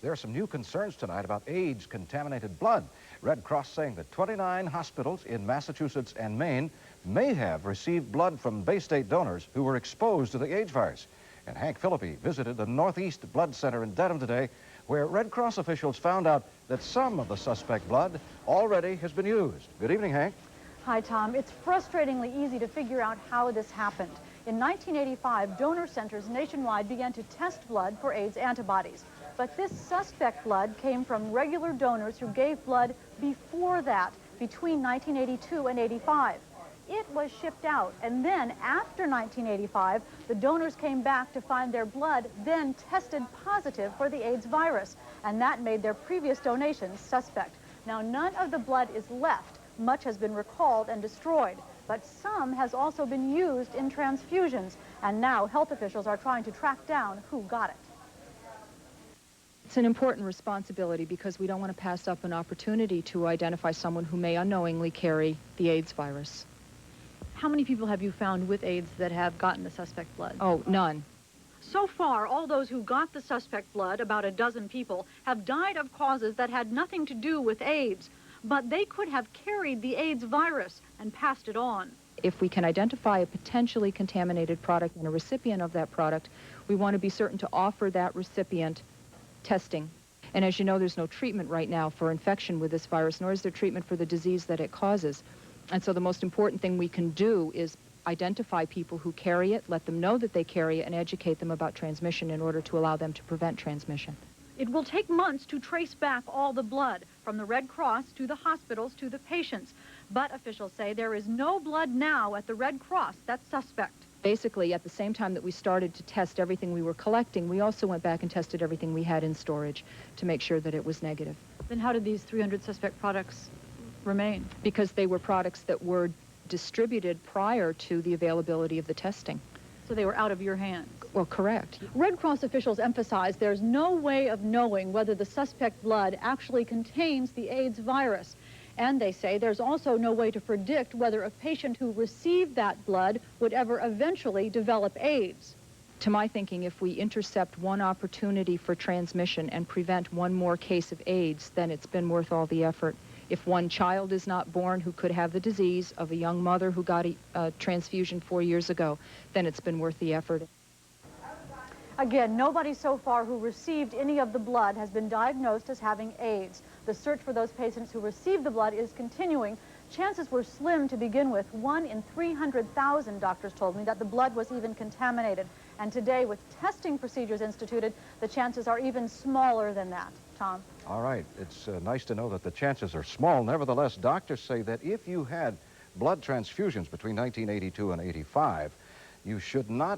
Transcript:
There are some new concerns tonight about AIDS-contaminated blood. Red Cross saying that 29 hospitals in Massachusetts and Maine may have received blood from Bay State donors who were exposed to the AIDS virus. And Hank Philippi visited the Northeast Blood Center in Dedham today, where Red Cross officials found out that some of the suspect blood already has been used. Good evening, Hank. Hi, Tom. It's frustratingly easy to figure out how this happened. In 1985, donor centers nationwide began to test blood for AIDS antibodies. But this suspect blood came from regular donors who gave blood before that, between 1982 and 85. It was shipped out, and then after 1985, the donors came back to find their blood then tested positive for the AIDS virus, and that made their previous donations suspect. Now, none of the blood is left. Much has been recalled and destroyed, but some has also been used in transfusions, and now health officials are trying to track down who got it. It's an important responsibility because we don't want to pass up an opportunity to identify someone who may unknowingly carry the AIDS virus. How many people have you found with AIDS that have gotten the suspect blood? Oh, none. So far, all those who got the suspect blood, about a dozen people, have died of causes that had nothing to do with AIDS, but they could have carried the AIDS virus and passed it on. If we can identify a potentially contaminated product and a recipient of that product, we want to be certain to offer that recipient testing. And as you know, there's no treatment right now for infection with this virus, nor is there treatment for the disease that it causes. And so the most important thing we can do is identify people who carry it, let them know that they carry it, and educate them about transmission in order to allow them to prevent transmission. It will take months to trace back all the blood, from the Red Cross to the hospitals to the patients. But officials say there is no blood now at the Red Cross that's suspect. Basically, at the same time that we started to test everything we were collecting, we also went back and tested everything we had in storage to make sure that it was negative. Then how did these 300 suspect products remain? Because they were products that were distributed prior to the availability of the testing. So they were out of your hands? Well, correct. Red Cross officials emphasize there's no way of knowing whether the suspect blood actually contains the AIDS virus. And they say there's also no way to predict whether a patient who received that blood would ever eventually develop AIDS. To my thinking, if we intercept one opportunity for transmission and prevent one more case of AIDS, then it's been worth all the effort. If one child is not born who could have the disease of a young mother who got a transfusion 4 years ago, then it's been worth the effort. Again, nobody so far who received any of the blood has been diagnosed as having AIDS. The search for those patients who received the blood is continuing. Chances were slim to begin with. 1 in 300,000, doctors told me, that the blood was even contaminated. And today, with testing procedures instituted, the chances are even smaller than that. Tom? All right. It's nice to know that the chances are small. Nevertheless, doctors say that if you had blood transfusions between 1982 and 85, you should not